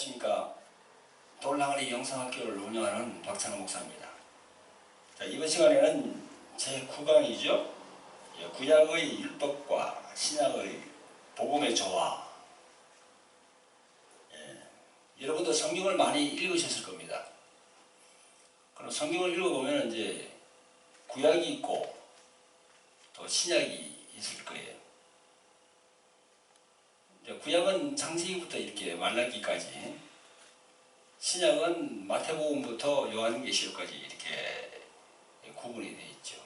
안녕하십니까. 돌항아리 영상학교를 운영하는 박찬호 목사입니다. 자, 이번 시간에는 제9강이죠. 구약의 율법과 신약의 복음의 조화. 여러분도 성경을 많이 읽으셨을 겁니다. 그럼 성경을 읽어보면 이제 구약이 있고 또 신약이 있을 거예요. 구약은 창세기부터 이렇게 말라기까지, 신약은 마태복음부터 요한계시록까지 이렇게 구분이 되어 있죠.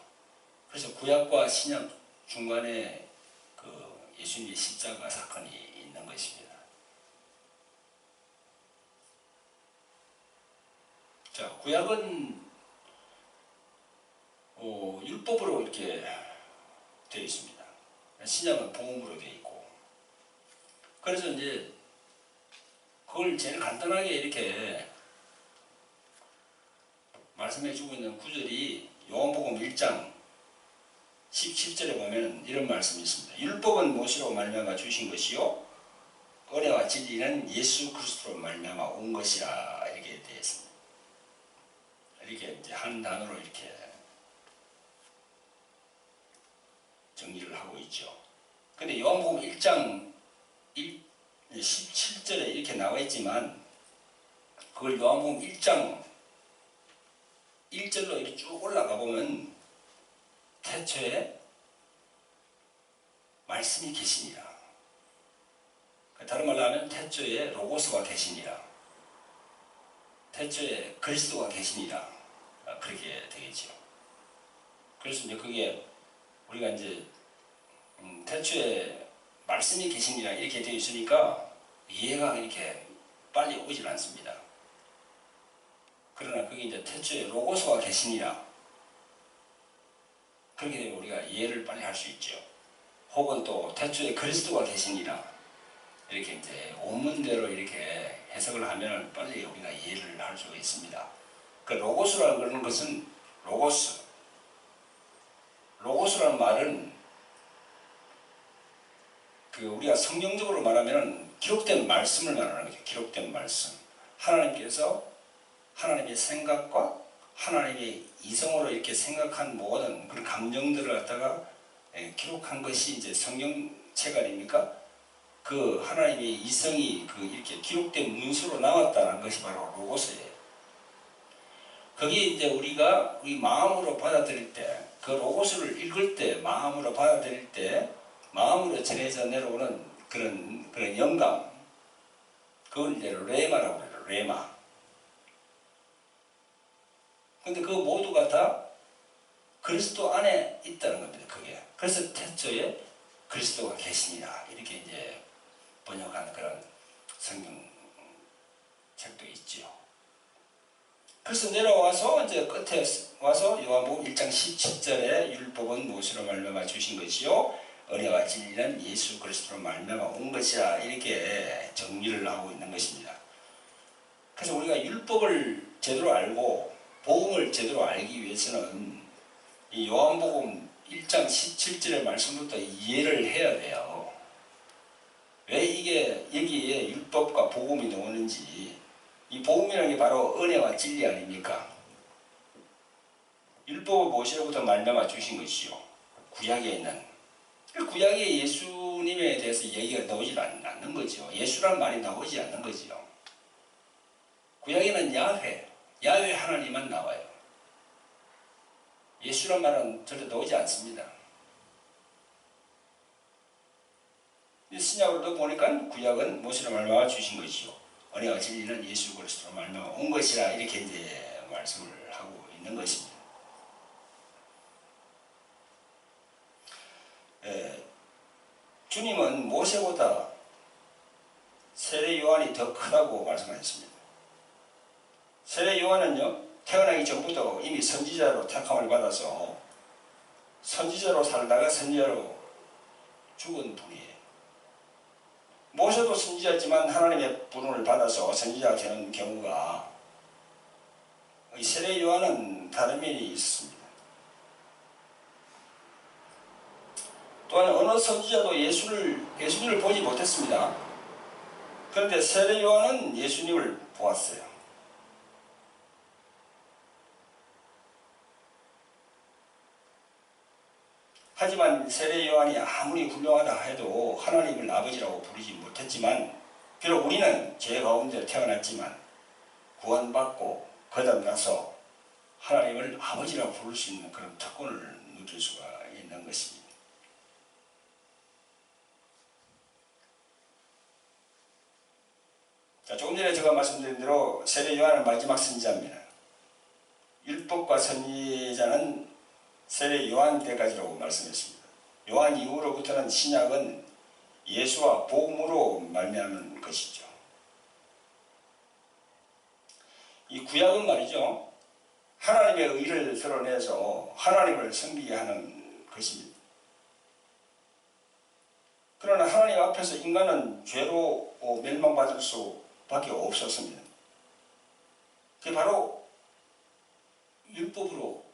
그래서 구약과 신약 중간에 그 예수님의 십자가 사건이 있는 것입니다. 자, 구약은 율법으로 이렇게 되어 있습니다. 신약은 복음으로 되어 있고. 그래서 이제 그걸 제일 간단하게 이렇게 말씀해 주고 있는 구절이 요한복음 1장 17절에 보면 이런 말씀이 있습니다. 율법은 모세로 말미암아 주신 것이요 은혜와 진리는 예수 그리스도로 말미암아 온 것이라, 이렇게 되어 있습니다. 이렇게 이제 한 단어로 이렇게 정리를 하고 있죠. 근데 요한복음 1장 17절에 이렇게 나와 있지만, 그걸 요한복음 1장 1절로 이렇게 쭉 올라가 보면 태초에 말씀이 계시니라. 다른 말로 하면 태초에 로고스가 계시니라. 태초에 그리스도가 계시니라. 그렇게 되겠죠. 그래서 이제 그게 우리가 이제 태초에 말씀이 계시니라 이렇게 되어 있으니까 이해가 이렇게 빨리 오질 않습니다. 그러나 그게 이제 태초에 로고스가 계시니라, 그렇게 되면 우리가 이해를 빨리 할 수 있죠. 혹은 또 태초에 그리스도가 계시니라, 이렇게 이제 원문대로 이렇게 해석을 하면 빨리 우리가 이해를 할 수가 있습니다. 그 로고스라는 것은 로고스라는 말은 우리가 성경적으로 말하면 기록된 말씀을 말하는 거죠. 기록된 말씀. 하나님께서 하나님의 생각과 하나님의 이성으로 이렇게 생각한 모든 그런 감정들을 갖다가 기록한 것이 이제 성경책 아닙니까? 그 하나님의 이성이 이렇게 기록된 문서로 나왔다는 것이 바로 로고스예요. 거기에 이제 우리가 우리 마음으로 받아들일 때, 그 로고스를 읽을 때, 마음으로 받아들일 때, 마음으로 전해져 내려오는 그런 영감, 그걸 이제 레마라고 해요. 레마. 근데 그 모두가 다 그리스도 안에 있다는 겁니다. 그게. 그래서 태초에 그리스도가 계시니라, 이렇게 이제 번역한 그런 성경책도 있지요. 그래서 내려와서 이제 끝에 와서 요한복음 1장 17절에 율법은 모세로 말미암아 주신 것이요 은혜와 진리는 예수 그리스도로 말미암아 온 것이라, 이렇게 정리를 하고 있는 것입니다. 그래서 우리가 율법을 제대로 알고 복음을 제대로 알기 위해서는 이 요한복음 1장 17절의 말씀부터 이해를 해야 돼요. 왜 이게 여기에 율법과 복음이 나오는지. 이 복음이라는 게 바로 은혜와 진리 아닙니까? 율법을 모세로부터 말미암아 주신 것이요 구약에 있는, 구약에 예수님에 대해서 얘기가 나오지 않는 거죠. 예수라는 말이 나오지 않는 거죠. 구약에는 야훼 하나님만 나와요. 예수란 말은 절대 나오지 않습니다. 신약으로도 보니까 구약은 모세로 말미암아 주신 것이요 은혜와 진리는 예수 그리스도로 말미암아 온 것이라, 이렇게 이제 말씀을 하고 있는 것입니다. 주님은 모세보다 세례 요한이 더 크다고 말씀하셨습니다. 세례 요한은요, 태어나기 전부터 이미 선지자로 택함을 받아서 선지자로 살다가 선지자로 죽은 분이에요. 모세도 선지자지만 하나님의 부름을 받아서 선지자가 되는 경우가, 이 세례 요한은 다른 면이 있습니다. 또한 어느 선지자도 예수님을 보지 못했습니다. 그런데 세례 요한은 예수님을 보았어요. 하지만 세례 요한이 아무리 훌륭하다 해도 하나님을 아버지라고 부르지 못했지만, 비록 우리는 죄 가운데 태어났지만 구원받고 거듭나서 하나님을 아버지라고 부를 수 있는 그런 특권을 누릴 수가 있는 것입니다. 자, 조금 전에 제가 말씀드린 대로 세례 요한은 마지막 선지자입니다. 율법과 선지자는 세례 요한 때까지라고 말씀했습니다. 요한 이후로부터는 신약은 예수와 복음으로 말미암는 것이죠. 이 구약은 말이죠, 하나님의 의를 드러내서 하나님을 섬기게 하는 것입니다. 그러나 하나님 앞에서 인간은 죄로 멸망받을 수밖에 없었습니다. 그게 바로 율법으로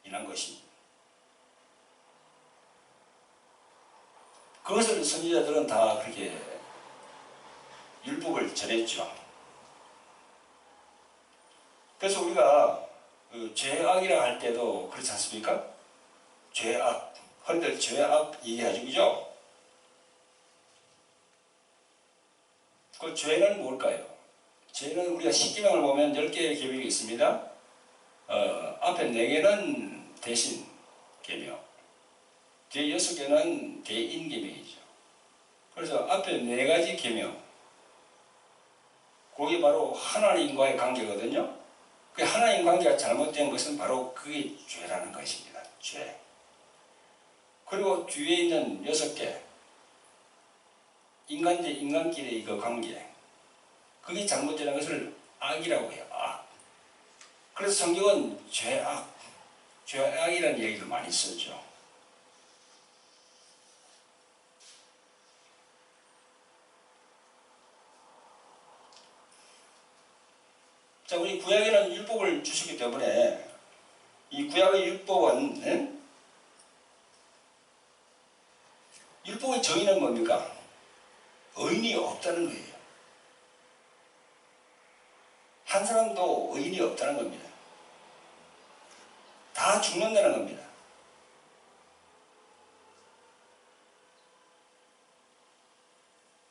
인한 것입니다. 그것을 선지자들은 다 그렇게 율법을 전했죠. 그래서 우리가 죄악이라 할 때도 그렇지 않습니까? 죄악, 흔들 죄악 얘기하죠, 그죠? 그 죄는 뭘까요? 죄는 우리가 십계명을 보면 10개의 계명이 있습니다. 앞에 4개는 대신 계명, 뒤에 6개는 대인 계명이죠. 그래서 앞에 4가지 계명, 그게 바로 하나님과의 관계거든요. 그 하나님 관계가 잘못된 것은 바로 그게 죄라는 것입니다. 죄. 그리고 뒤에 있는 6개, 인간 대 인간끼리의 그 관계, 그게 잘못되는 것을 악이라고 해요. 악. 그래서 성경은 죄악, 죄악이라는 얘기를 많이 쓰죠. 자, 우리 구약에는 율법을 주시기 때문에 이 구약의 율법은, 율법의 정의는 뭡니까? 의인이 없다는 거예요. 한 사람도 의인이 없다는 겁니다. 다 죽는다는 겁니다.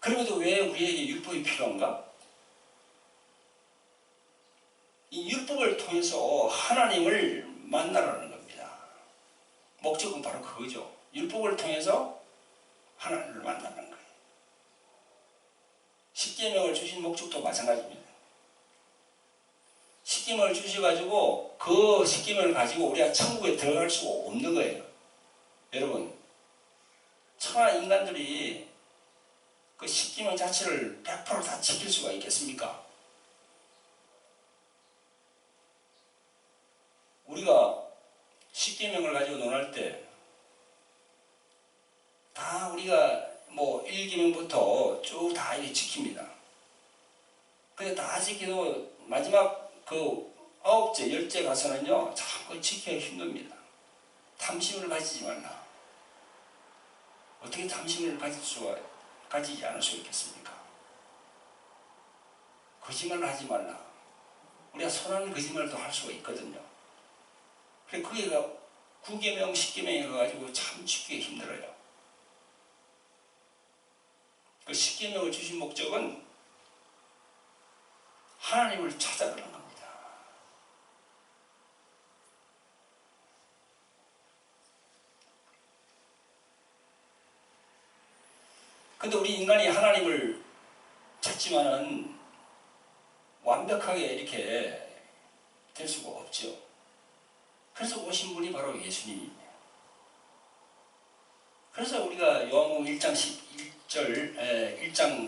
그럼에도 왜 우리에게 율법이 필요한가? 이 율법을 통해서 하나님을 만나라는 겁니다. 목적은 바로 그거죠. 율법을 통해서 하나님을 만나는 거예요. 십계명을 주신 목적도 마찬가지입니다. 십계명을 주셔가지고 그 십계명을 가지고 우리가 천국에 들어갈 수가 없는 거예요. 여러분, 천하 인간들이 그 십계명 자체를 100%다 지킬 수가 있겠습니까? 우리가 십계명을 가지고 논할 때 다 우리가 1계명부터 쭉 다 이렇게 지킵니다. 근데 다 지켜도 마지막 그 9째, 10째 가서는요, 자꾸 지키기가 힘듭니다. 탐심을 가지지 말라. 어떻게 탐심을 가지지 않을 수 있겠습니까? 거짓말을 하지 말라. 우리가 선한 거짓말도 할 수가 있거든요. 그래, 그게 9계명, 10계명이 가지고 참 지키기 힘들어요. 그 10계명을 주신 목적은 하나님을 찾아가는 겁니다. 근데 우리 인간이 하나님을 찾지만은 완벽하게 이렇게 될 수가 없죠. 그래서 오신 분이 바로 예수님입니다. 그래서 우리가 요한복음 1장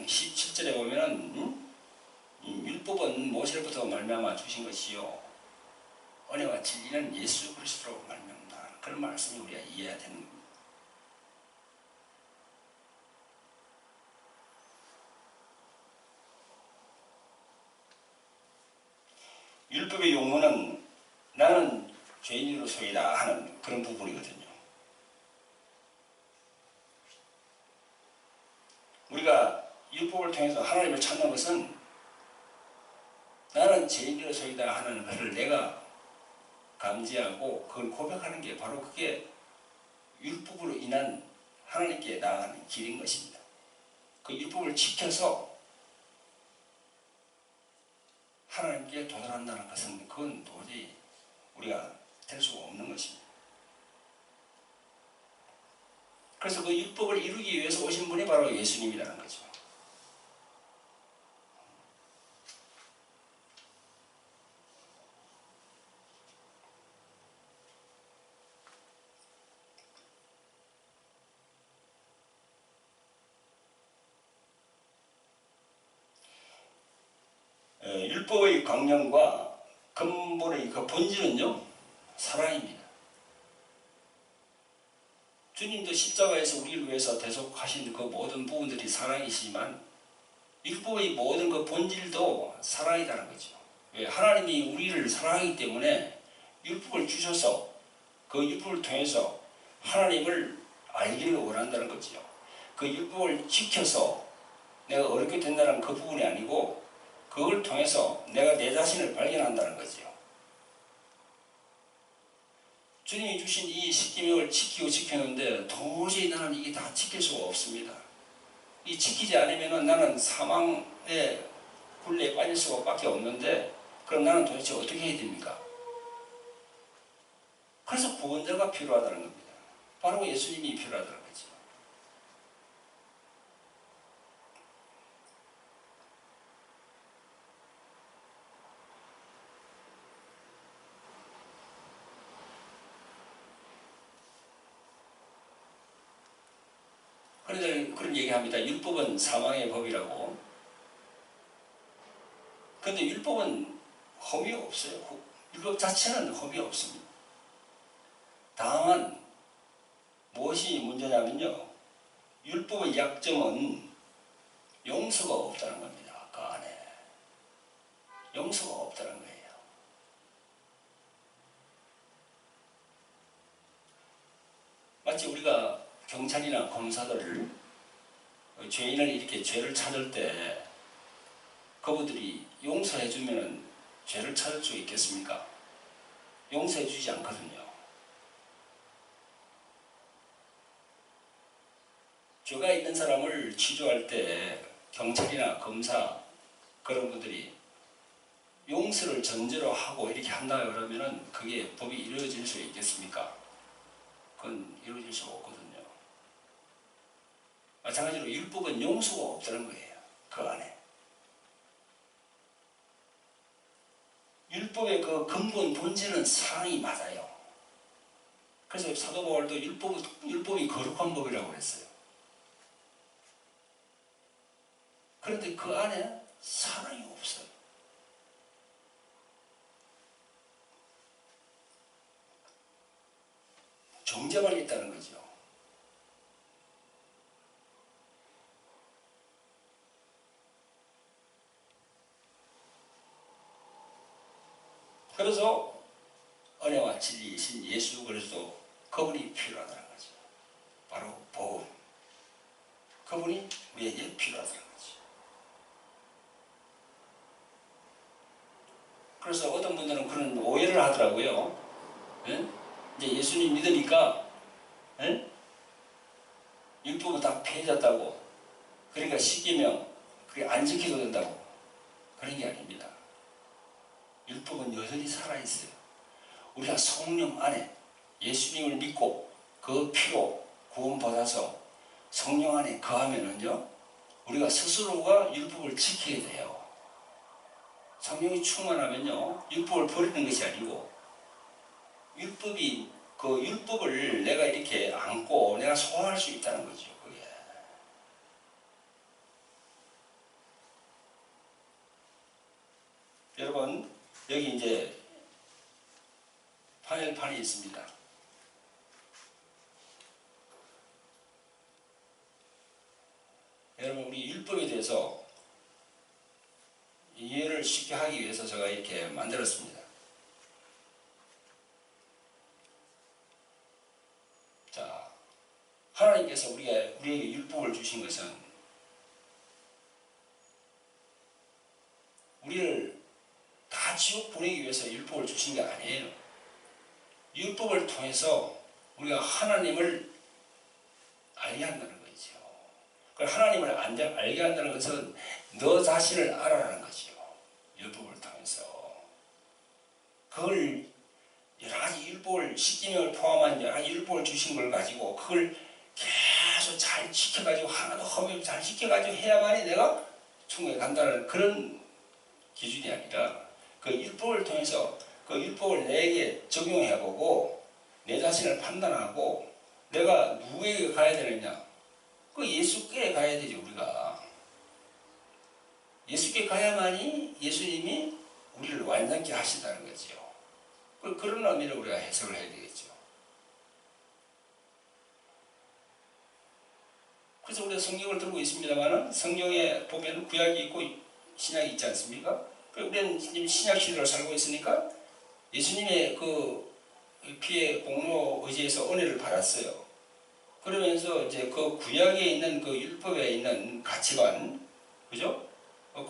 17절에 보면은 율법은 모세로부터 말미암아 주신 것이요 은혜와 진리는 예수 그리스도로 말미암다. 그런 말씀이 우리가 이해해야 되는 겁니다. 율법의 용어는 나는 죄인으로서이다 하는 그런 부분이거든요. 우리가 율법을 통해서 하나님을 찾는 것은 나는 죄인으로서이다 하는 것을 내가 감지하고 그걸 고백하는 게 바로 그게 율법으로 인한 하나님께 나아가는 길인 것입니다. 그 율법을 지켜서 하나님께 도달한다는 것은 그건 도저히 우리가 될 수가 없는 것입니다. 그래서 그 율법을 이루기 위해서 오신 분이 바로 예수님이라는 거죠. 율법의 강령과 근본의 그 본질은요, 사랑입니다. 주님도 십자가에서 우리를 위해서 대속하신 그 모든 부분들이 사랑이시지만 율법의 모든 그 본질도 사랑이라는 거죠. 하나님이 우리를 사랑하기 때문에 율법을 주셔서 그 율법을 통해서 하나님을 알기를 원한다는 거죠. 그 율법을 지켜서 내가 어렵게 된다는 그 부분이 아니고 그걸 통해서 내가 내 자신을 발견한다는 거죠. 주님이 주신 이 십계명을 지키는데 도저히 나는 이게 다 지킬 수가 없습니다. 이 지키지 않으면 나는 사망의 굴레에 빠질 수밖에 없는데 그럼 나는 도대체 어떻게 해야 됩니까? 그래서 구원자가 필요하다는 겁니다. 바로 예수님이 필요하다는 거죠. 그런데 그런 얘기합니다. 율법은 사망의 법이라고. 그런데 율법은 험이 없어요. 율법 자체는 험이 없습니다. 다만 무엇이 문제냐면요, 율법의 약점은 용서가 없다는 겁니다. 그 안에 용서가 없다는 거예요. 마치 우리가 경찰이나 검사들을 죄인을 이렇게 죄를 찾을 때 그분들이 용서해주면 죄를 찾을 수 있겠습니까? 용서해주지 않거든요. 죄가 있는 사람을 치료할 때 경찰이나 검사 그런 분들이 용서를 전제로 하고 이렇게 한다 그러면은 그게 법이 이루어질 수 있겠습니까? 그건 이루어질 수가 없거든요. 마찬가지로 율법은 용서가 없다는 거예요. 그 안에. 율법의 그 근본 본질은 사랑이 맞아요. 그래서 사도 바울도 율법이 거룩한 법이라고 그랬어요. 그런데 그 안에 사랑이 없어요. 정죄만 있다는 거죠. 그래서 은혜와 진리이신 예수 그리스도 그분이 필요하다는 거죠. 바로 복음. 그분이 우리에게 필요하다는 거죠. 그래서 어떤 분들은 그런 오해를 하더라고요. 예? 이제 예수님 믿으니까 예? 율법은 다 폐해졌다고. 그러니까 십계명 그게 안 지켜도 된다고. 그런 게 아닙니다. 율법은 여전히 살아있어요. 우리가 성령 안에 예수님을 믿고 그 피로 구원받아서 성령 안에 거하면은요, 우리가 스스로가 율법을 지켜야 돼요. 성령이 충만하면요, 율법을 버리는 것이 아니고 그 율법을 내가 이렇게 안고 내가 소화할 수 있다는 거죠. 그게. 여러분, 여기 이제 파열판이 있습니다. 여러분, 우리 율법에 대해서 이해를 쉽게 하기 위해서 제가 이렇게 만들었습니다. 자, 하나님께서 우리에게 율법을 주신 것은 우리를 다 지옥 보내기 위해서 율법을 주신 게 아니에요. 율법을 통해서 우리가 하나님을 알게 한다는 거죠. 그 하나님을 알게 한다는 것은 너 자신을 알아라는 거죠. 율법을 통해서. 그걸 여러 가지 율법을, 십계명을 포함한 여러 가지 율법을 주신 걸 가지고 그걸 계속 잘 지켜가지고 하나도 허물 없이 잘 지켜가지고 해야만이 내가 천국에 간다는 그런 기준이 아니라 그 율법을 통해서 그 율법을 내게 적용해보고 내 자신을 판단하고 내가 누구에게 가야 되느냐? 그 예수께 가야 되죠. 우리가 예수께 가야만이 예수님이 우리를 완전케 하신다는 거죠. 그런 의미로 우리가 해석을 해야 되겠죠. 그래서 우리가 성경을 들고 있습니다만 성경에 보면 구약이 있고 신약이 있지 않습니까? 우리는 신약 시대를 살고 있으니까 예수님의 그 피의 공로 의지에서 은혜를 받았어요. 그러면서 이제 그 구약에 있는 그 율법에 있는 가치관, 그죠?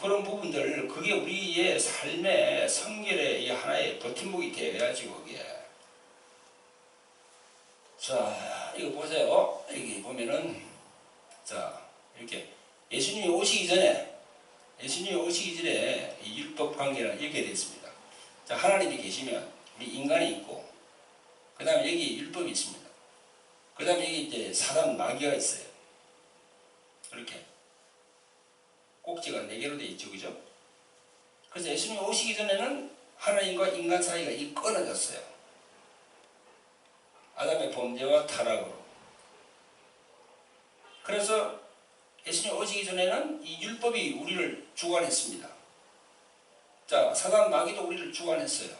그런 부분들, 그게 우리의 삶의 성결의 하나의 버팀목이 되어야지, 그게. 자, 이거 보세요. 여기 보면은, 자, 이렇게 예수님이 오시기 전에 이 율법 관계는 이렇게 되어 있습니다. 자, 하나님이 계시면 우리 인간이 있고, 그 다음에 여기 율법이 있습니다. 그 다음에 여기 이제 사단 마귀가 있어요. 이렇게. 꼭지가 4개로 되어 있죠. 그죠? 그래서 예수님이 오시기 전에는 하나님과 인간 사이가 끊어졌어요. 아담의 범죄와 타락으로. 그래서 예수님이 오시기 전에는 이 율법이 우리를 주관했습니다. 자, 사단 마귀도 우리를 주관했어요.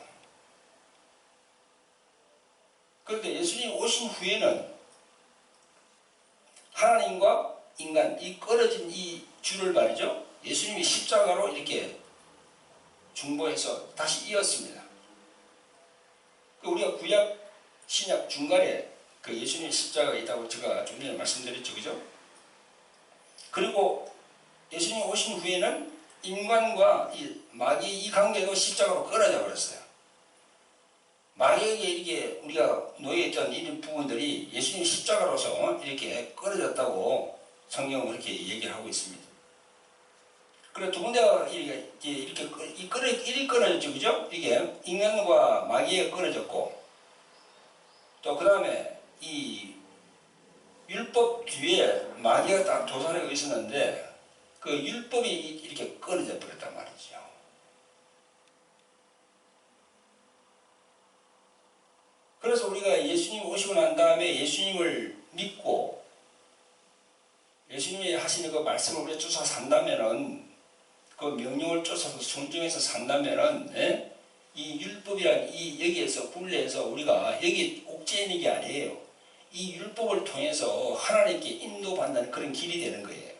그런데 예수님이 오신 후에는 하나님과 인간, 이 끊어진 이 줄을 말이죠. 예수님이 십자가로 이렇게 중보해서 다시 이었습니다. 우리가 구약, 신약 중간에 그 예수님의 십자가가 있다고 제가 좀 전에 말씀드렸죠. 그죠? 그리고 예수님이 오신 후에는 인간과 이 마귀 이 관계도 십자가로 끊어져 버렸어요. 마귀에게 이렇게 우리가 놓여있던 이 부분들이 예수님 십자가로서 이렇게 끊어졌다고 성경은 그렇게 얘기를 하고 있습니다. 그리고 두 군데가 이렇게 끊어졌죠. 그죠? 이게 인간과 마귀가 끊어졌고, 또 그 다음에 이 율법 뒤에 마귀가 딱 도사리고 있었는데, 그 율법이 이렇게 끊어져 버렸단 말이죠. 그래서 우리가 예수님 오시고 난 다음에 예수님을 믿고 예수님이 하시는 그 말씀을 우리가 쫓아 산다면은, 그 명령을 쫓아서 순종해서 산다면은, 예? 이 율법이란 이 여기에서 분리해서 우리가 여기 옥죄이는 게 아니에요. 이 율법을 통해서 하나님께 인도받는 그런 길이 되는 거예요.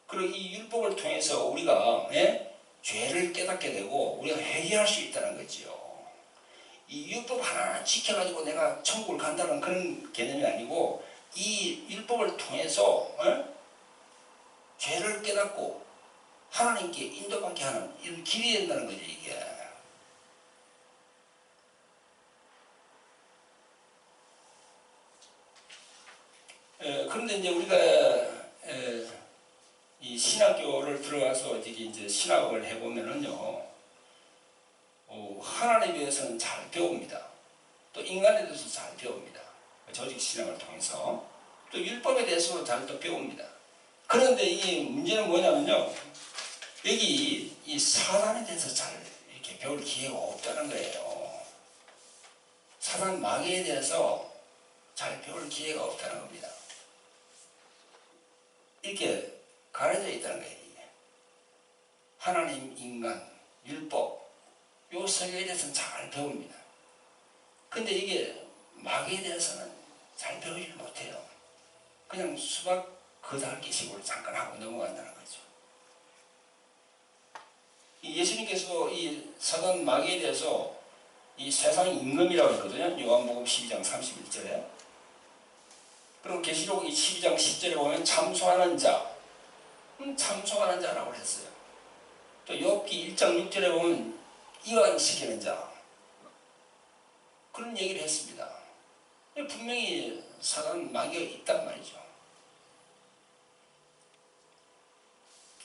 그리고 이 율법을 통해서 우리가, 예? 죄를 깨닫게 되고 우리가 회개할 수 있다는 거죠. 이 율법 하나 지켜가지고 내가 천국을 간다는 그런 개념이 아니고, 이 율법을 통해서 죄를 깨닫고 하나님께 인도받게 하는 이런 길이 된다는 거죠, 이게. 그런데 이제 우리가 이 신학교를 들어가서 이제 신학을 해보면은요, 하나님에 대해서는 잘 배웁니다. 또 인간에 대해서 잘 배웁니다. 조직 신앙을 통해서. 또 율법에 대해서도 잘 또 배웁니다. 그런데 이 문제는 뭐냐면요, 여기 이 사단에 대해서 잘 이렇게 배울 기회가 없다는 거예요. 사단 마귀에 대해서 잘 배울 기회가 없다는 겁니다. 이렇게 가려져 있다는 거예요. 하나님, 인간, 율법, 요 세 개에 대해서는 잘 배웁니다. 근데 이게 마귀에 대해서는 잘 배우지 못해요. 그냥 수박 거달기식으로 잠깐 하고 넘어간다는 거죠. 예수님께서 이 사단 마귀에 대해서 이 세상 임금이라고 했거든요. 요한복음 12장 31절에. 그리고 계시록 12장 10절에 보면 참소하는 자, 참소하는 자라고 했어요. 또 욥기 욥기 1장 6절에 보면 이완시키는 자 그런 얘기를 했습니다. 분명히 사단 마귀가 있단 말이죠.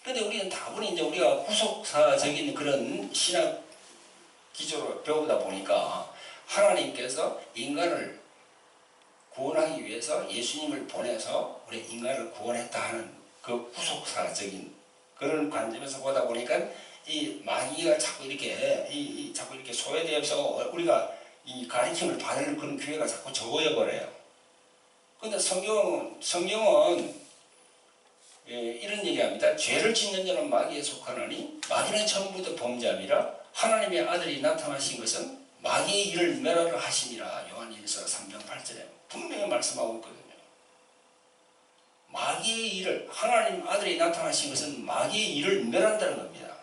그런데 우리는 다분히 이제 우리가 후속사적인 그런 신학 기조로 배우다 보니까 하나님께서 인간을 구원하기 위해서 예수님을 보내서 우리 인간을 구원했다 하는 그 후속사적인 그런 관점에서 보다 보니까 이 마귀가 자꾸 이렇게 자꾸 이렇게 소외되어서 우리가 이 가르침을 받을 그런 기회가 자꾸 적어져 버려요. 그런데 성경은 이런 얘기합니다. 죄를 짓는 자는 마귀에 속하나니 마귀는 처음부터 범죄함이라 하나님의 아들이 나타나신 것은 마귀의 일을 멸하려 하심이라. 요한일서 3장 8절에 분명히 말씀하고 있거든요. 마귀의 일을, 하나님 아들이 나타나신 것은 마귀의 일을 멸한다는 겁니다.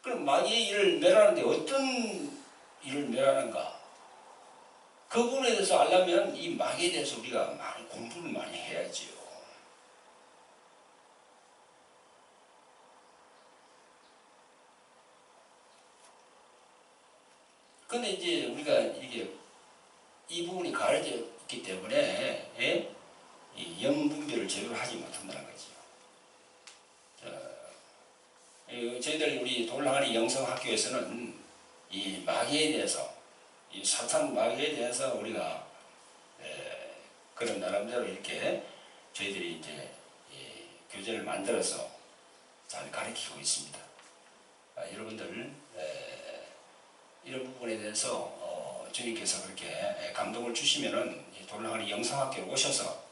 그럼 마귀의 일을 멸하는데 어떤 일을 멸하는가? 그 부분에 대해서 알려면 이 마귀에 대해서 우리가 많이 공부를 많이 해야지요. 근데 이제 우리가 이 부분이 가려져 있기 때문에 이 영분별을 제대로 하지 못한다는 거죠. 저희들 우리 돌랑아리 영성학교에서는 이 마귀에 대해서, 이 사탄 마귀에 대해서 우리가 그런 나름대로 이렇게 저희들이 이제 교재를 만들어서 잘 가르치고 있습니다. 여러분들 이런 부분에 대해서 주님께서 그렇게 감동을 주시면은 돌랑아리 영성학교에 오셔서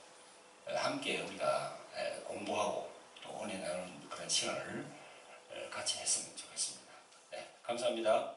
함께 우리가 공부하고 또 은혜 나누는 그런 시간을 같이 했으면 좋겠습니다. 네, 감사합니다.